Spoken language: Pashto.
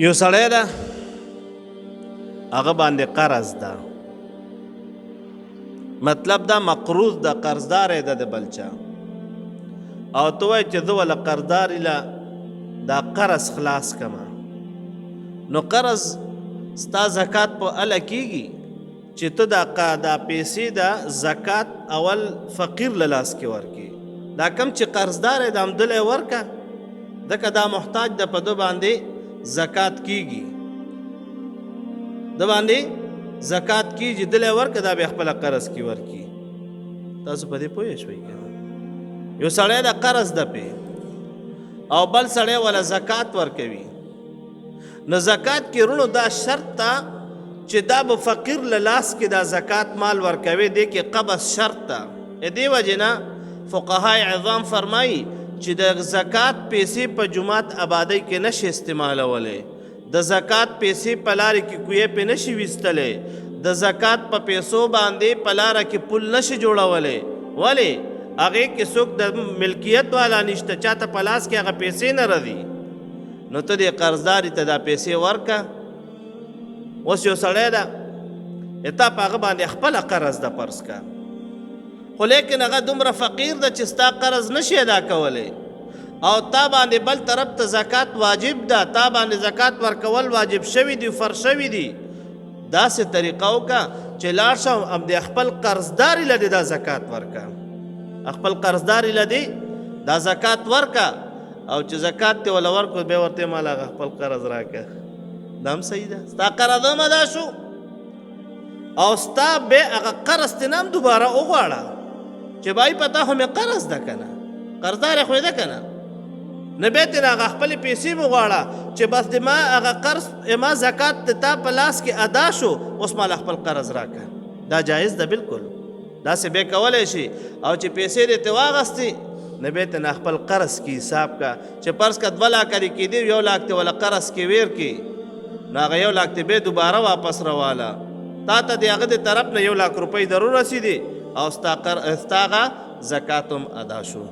یو سړی ده هغه باندې قرض ده، مطلب دا مقروض ده، قرضدار ده د بل چا، او ته وایې چې زه وله قرضدار له دا قرض خلاص کما، نو قرض ستا زکات په اله کیږي چې ته دا پیسې د زکات اول فقیر له لاس کې ورکې، دا کم چې قرضدار دی همدلی ورکه، ځکه دا محتاج ده، په ده باندې زکات کیږي، ده باندې زکات کیږي، دلی ورکه، دا بیا خپله قرض کې ورکي. تاسو په دې پوه شوئ که یو سړی د قرض ده پې او بل سړی وله زکات ورکوي، نو زکات کې رونو دا شرط ته چې دا به فقیر له لاس کې دا زکات مال ورکوي، دې کې قبض شرط ته. دې وجې نه فقهای عظام فرمایي چې د زکات پیسې په جومات آبادۍ کې نشي استعمالولی، د زکات پیسې په لارې کې کویې پې نشي ویستلی، د زکات په پیسو باندې په لاره کې پل نشي جوړولی. ولې؟ هغې کې څوک د ملکیت والا نشته، چاته په لاس کې هغه پیسې نه رځي، نو ته دې قرضداري ته دا پیسې ورکه. اوس یو سړی ده تا په هغه باندې خپله قرض ده فرض که، خو لیکن هغه دومره فقیر ده چې ستا قرض نشي ادا کولی، او تا باندې بل طرف ته زکات واجب ده، تا باندې زکات ورکول واجب شوي دي، فرض شوي دي. داسې طریقه وکړه چې لاړ شه همدې خپل قرضداري له دې دا زکات ورکه، خپل قرضداري له دې دا زکات ورکه، او چې زکات ته وله ورکړو بیا ورته مال هغه خپل قرض راکړه، دا هم صحیح ده، ستا قرض هم ادا شو او ستا بیا هغه قرض ته نه هم دوباره وغواړه چې بای پتا خو مې قرض ده که نه، قرضدار خو یې ده که نه، نه بیا ترې هغه خپلې پیسې وغواړه چې بس د ما هغه قرض ما زکات د تا په لاس کې ادا شو، اوس ماله خپل قرض راکړه. دا جایز ده بالکل، داسې بیا کولی شي. او چې پیسې دې ته واغستې نه بیا ته نه خپل قرض کې حساب کا چې فرض که 2 لاکه دې کېدي، 1 لاک ته وله قرض کې ویر کې، نو هغه 1 لاک ته بیا دوباره واپس رواله، تا ته د هغه د طرف نه 1 لاک روپۍ ضرور رسېدي او ستا هغه زکات هم ادا شو.